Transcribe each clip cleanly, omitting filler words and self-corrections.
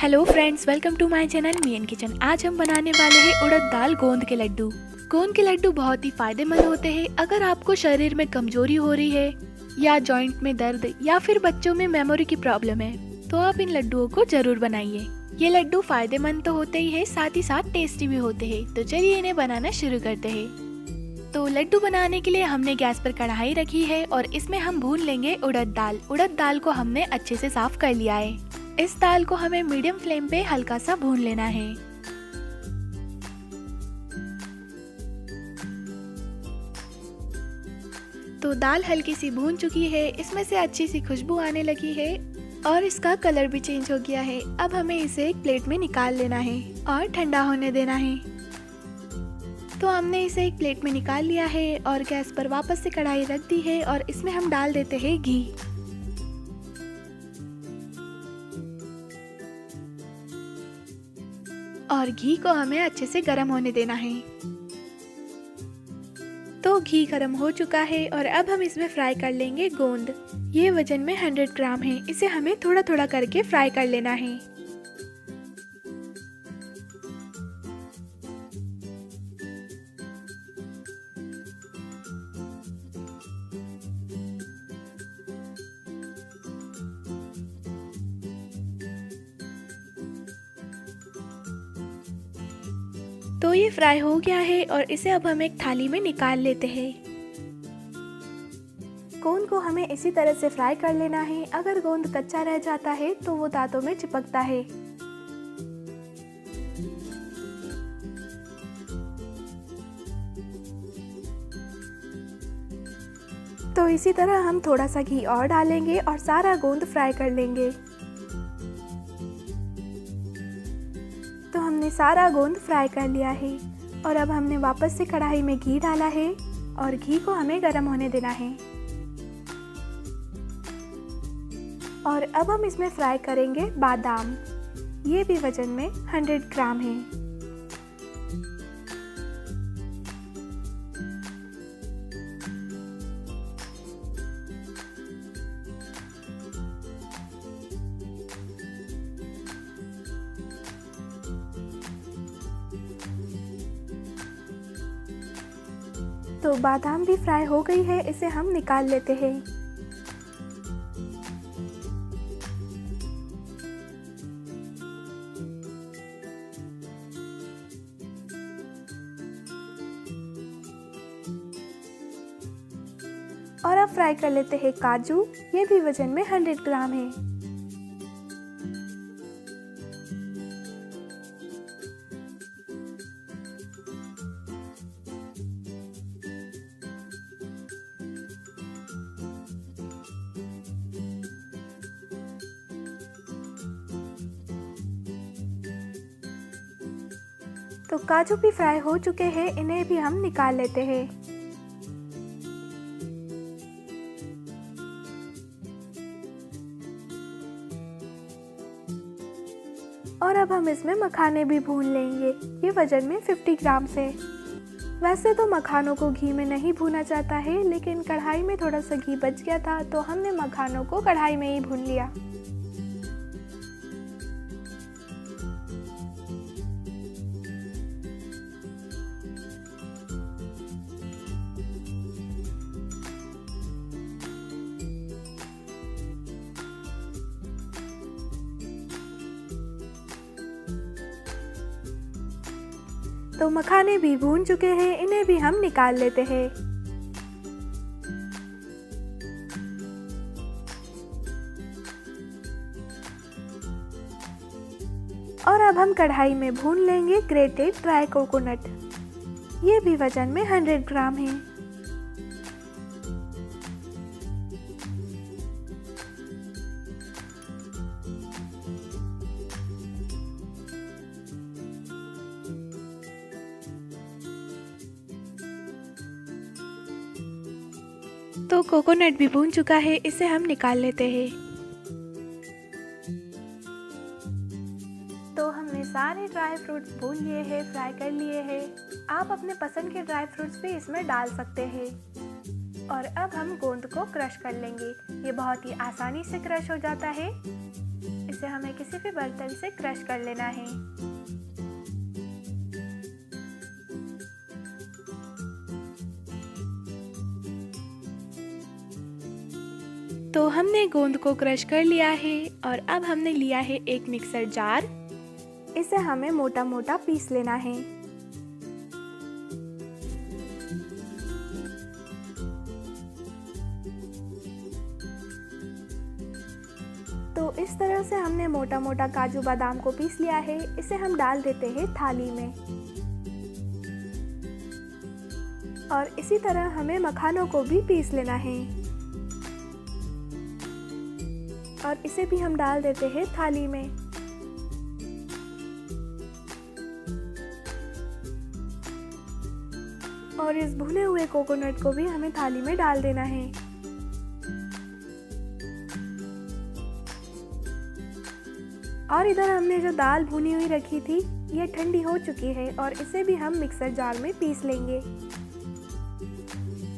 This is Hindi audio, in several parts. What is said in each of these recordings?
Hello friends, welcome to my channel Me N Kitchen. आज हम बनाने वाले हैं उड़द दाल गोंद के लड्डू। गोंद के लड्डू बहुत ही फायदेमंद होते हैं। अगर आपको शरीर में कमजोरी हो रही है या जॉइंट में दर्द या फिर बच्चों में मेमोरी की प्रॉब्लम है तो आप इन लड्डुओं को जरूर बनाइए। ये लड्डू फायदेमंद तो होते ही है, साथ ही साथ टेस्टी भी होते हैं। तो चलिए इन्हें बनाना शुरू करते हैं। तो लड्डू बनाने के लिए हमने गैस पर कढ़ाई रखी है और इसमें हम भून लेंगे उड़द दाल। उड़द दाल को हमने अच्छे से साफ कर लिया है। इस दाल को हमें मीडियम फ्लेम पे हल्का सा भून लेना है। तो दाल हल्की सी भून चुकी है, इसमें से अच्छी सी खुशबू आने लगी है और इसका कलर भी चेंज हो गया है। अब हमें इसे एक प्लेट में निकाल लेना है और ठंडा होने देना है। तो हमने इसे एक प्लेट में निकाल लिया है और गैस पर वापस से कढ़ाई रख दी है और इसमें हम डाल देते हैं घी। और घी को हमें अच्छे से गर्म होने देना है। तो घी गर्म हो चुका है और अब हम इसमें फ्राई कर लेंगे गोंद। ये वजन में 100 ग्राम है। इसे हमें थोड़ा थोड़ा करके फ्राई कर लेना है। तो ये फ्राई हो गया है और इसे अब हम एक थाली में निकाल लेते हैं। गोंद को हमें इसी तरह से फ्राई कर लेना है। अगर गोंद कच्चा रह जाता है तो वो दांतों में चिपकता है। तो इसी तरह हम थोड़ा सा घी और डालेंगे और सारा गोंद फ्राई कर लेंगे। तो हमने सारा गोंद फ्राई कर लिया है और अब हमने वापस से कढ़ाई में घी डाला है और घी को हमें गर्म होने देना है। और अब हम इसमें फ्राई करेंगे बादाम। ये भी वजन में 100 ग्राम है। तो बादाम भी फ्राई हो गई है, इसे हम निकाल लेते हैं। और अब फ्राई कर लेते हैं काजू। ये भी वजन में 100 ग्राम है। तो काजू भी फ्राई हो चुके हैं, इन्हें भी हम निकाल लेते हैं। और अब हम इसमें मखाने भी भून लेंगे। ये वजन में 50 ग्राम से। वैसे तो मखानों को घी में नहीं भूना जाता है, लेकिन कढ़ाई में थोड़ा सा घी बच गया था तो हमने मखानों को कढ़ाई में ही भून लिया। तो मखाने भी भून चुके हैं, इन्हें भी हम निकाल लेते हैं। और अब हम कढ़ाई में भून लेंगे ग्रेटेड ड्राई कोकोनट। ये भी वजन में 100 ग्राम है। तो कोकोनट भी भून चुका है, इसे हम निकाल लेते हैं। तो हमने सारे ड्राई फ्रूट्स भून लिए हैं, फ्राई कर लिए हैं। आप अपने पसंद के ड्राई फ्रूट्स भी इसमें डाल सकते हैं। और अब हम गोंद को क्रश कर लेंगे। ये बहुत ही आसानी से क्रश हो जाता है। इसे हमें किसी भी बर्तन से क्रश कर लेना है। तो हमने गोंद को क्रश कर लिया है और अब हमने लिया है एक मिक्सर जार। इसे हमें मोटा मोटा पीस लेना है। तो इस तरह से हमने मोटा मोटा काजू बादाम को पीस लिया है। इसे हम डाल देते हैं थाली में और इसी तरह हमें मखानों को भी पीस लेना है और इसे भी हम डाल देते हैं थाली में। और इस भुने हुए कोकोनट को भी हमें थाली में डाल देना है। और इधर हमने जो दाल भुनी हुई रखी थी ये ठंडी हो चुकी है और इसे भी हम मिक्सर जार में पीस लेंगे।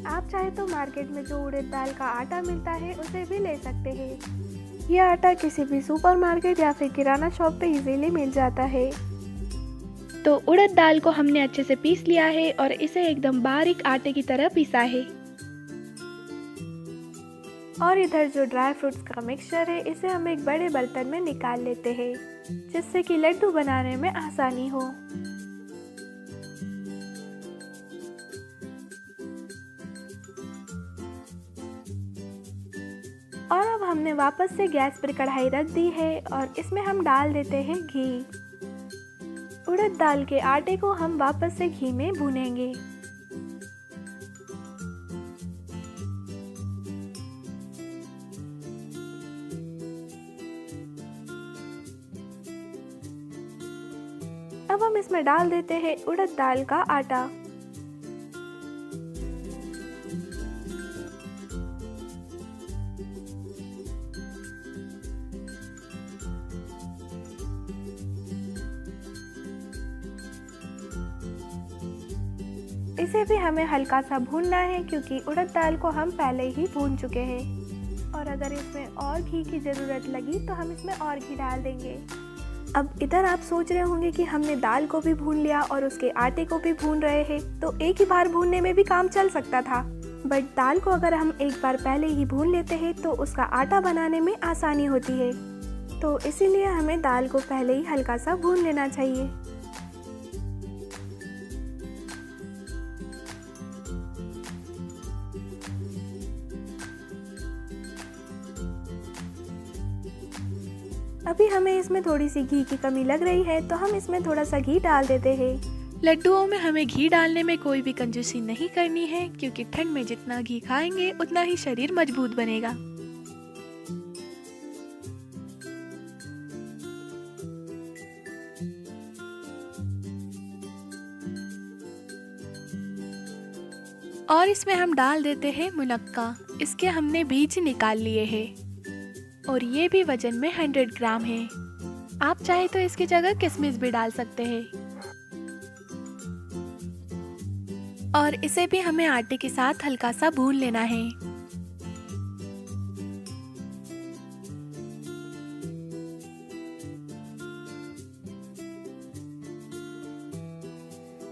आप चाहे तो मार्केट में जो उड़द दाल का आटा मिलता है उसे भी ले सकते हैं। यह आटा किसी भी सुपरमार्केट या फिर किराना शॉप पे इजीली मिल जाता है। तो उड़द दाल को हमने अच्छे से पीस लिया है और इसे एकदम बारीक आटे की तरह पीसा है। और इधर जो ड्राई फ्रूट्स का मिक्सचर है इसे हम एक बड़े बर्तन में निकाल लेते हैं जिससे कि लड्डू बनाने में आसानी हो। और अब हमने वापस से गैस पर कढ़ाई रख दी है और इसमें हम डाल देते हैं घी। उड़द दाल के आटे को हम वापस से घी में भूनेंगे। अब हम इसमें डाल देते हैं उड़द दाल का आटा। इसे भी हमें हल्का सा भूनना है क्योंकि उड़द दाल को हम पहले ही भून चुके हैं। और अगर इसमें और घी की ज़रूरत लगी तो हम इसमें और घी डाल देंगे। अब इधर आप सोच रहे होंगे कि हमने दाल को भी भून लिया और उसके आटे को भी भून रहे हैं तो एक ही बार भूनने में भी काम चल सकता था। बट दाल को अगर हम एक बार पहले ही भून लेते हैं तो उसका आटा बनाने में आसानी होती है। तो इसीलिए हमें दाल को पहले ही हल्का सा भून लेना चाहिए। अभी हमें इसमें थोड़ी सी घी की कमी लग रही है तो हम इसमें थोड़ा सा घी डाल देते हैं। लड्डुओं में हमें घी डालने में कोई भी कंजूसी नहीं करनी है क्योंकि ठंड में जितना घी खाएंगे उतना ही शरीर मजबूत बनेगा। और इसमें हम डाल देते हैं मुनक्का। इसके हमने बीज निकाल लिए हैं और ये भी वजन में 100 ग्राम है। आप चाहे तो इसकी जगह किशमिश भी डाल सकते हैं। और इसे भी हमें आटे के साथ हल्का सा भून लेना है।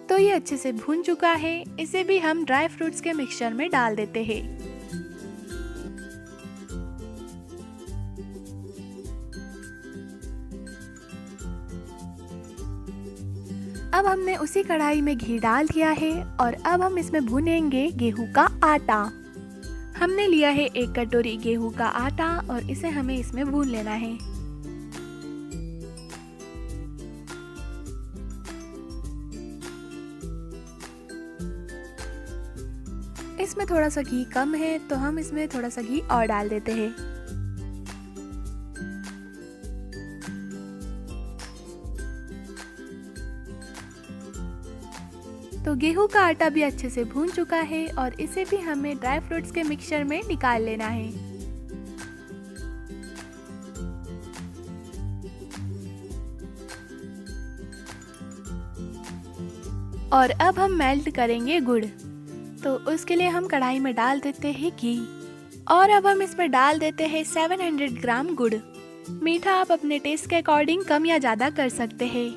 तो ये अच्छे से भून चुका है। इसे भी हम ड्राई फ्रूट्स के मिक्सचर में डाल देते हैं। अब हमने उसी कढ़ाई में घी डाल दिया है और अब हम इसमें भूनेंगे गेहूं का आटा। हमने लिया है 1 कटोरी गेहूं का आटा और इसे हमें इसमें भून लेना है। इसमें थोड़ा सा घी कम है तो हम इसमें थोड़ा सा घी और डाल देते हैं। तो गेहूं का आटा भी अच्छे से भून चुका है और इसे भी हमें ड्राई फ्रूट्स के मिक्सचर में निकाल लेना है। और अब हम मेल्ट करेंगे गुड़। तो उसके लिए हम कढ़ाई में डाल देते हैं घी और अब हम इसमें डाल देते हैं 700 ग्राम गुड़। मीठा आप अपने टेस्ट के अकॉर्डिंग कम या ज़्यादा कर सकते हैं।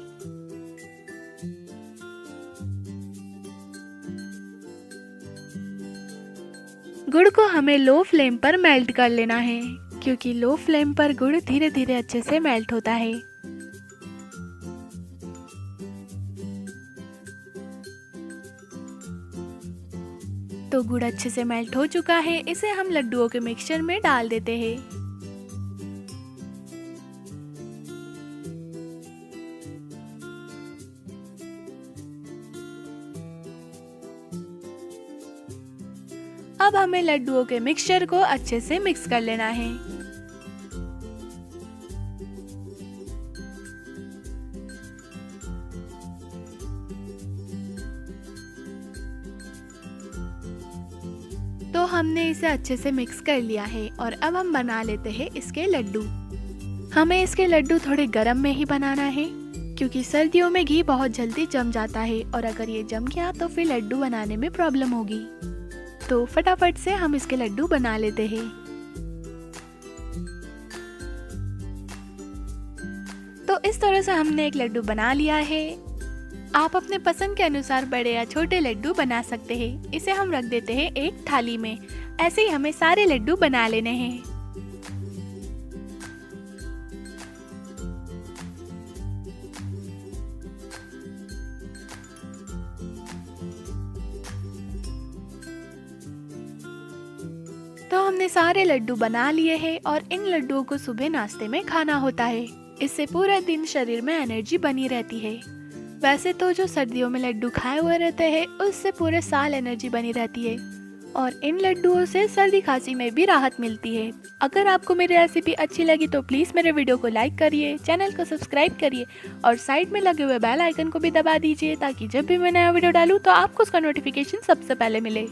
गुड़ को हमें लो फ्लेम पर मेल्ट कर लेना है, क्योंकि लो फ्लेम पर गुड़ धीरे धीरे अच्छे से मेल्ट होता है। तो गुड़ अच्छे से मेल्ट हो चुका है, इसे हम लड्डुओं के मिक्सचर में डाल देते हैं। अब हमें लड्डुओं के मिक्सचर को अच्छे से मिक्स कर लेना है। तो हमने इसे अच्छे से मिक्स कर लिया है और अब हम बना लेते हैं इसके लड्डू। हमें इसके लड्डू थोड़े गरम में ही बनाना है, क्योंकि सर्दियों में घी बहुत जल्दी जम जाता है और अगर ये जम गया तो फिर लड्डू बनाने में प्रॉब्लम होगी। तो फटाफट से हम इसके लड्डू बना लेते हैं। तो इस तरह से हमने एक लड्डू बना लिया है। आप अपने पसंद के अनुसार बड़े या छोटे लड्डू बना सकते हैं। इसे हम रख देते हैं एक थाली में। ऐसे ही हमें सारे लड्डू बना लेने हैं। तो हमने सारे लड्डू बना लिए हैं और इन लड्डुओं को सुबह नाश्ते में खाना होता है। इससे पूरे दिन शरीर में एनर्जी बनी रहती है। वैसे तो जो सर्दियों में लड्डू खाए हुए रहते हैं उससे पूरे साल एनर्जी बनी रहती है और इन लड्डुओं से सर्दी खांसी में भी राहत मिलती है। अगर आपको मेरी रेसिपी अच्छी लगी तो प्लीज़ मेरे वीडियो को लाइक करिए, चैनल को सब्सक्राइब करिए और साइड में लगे हुए बेल आइकन को भी दबा दीजिए, ताकि जब भी मैं नया वीडियो डालूँ तो आपको उसका नोटिफिकेशन सबसे पहले मिले।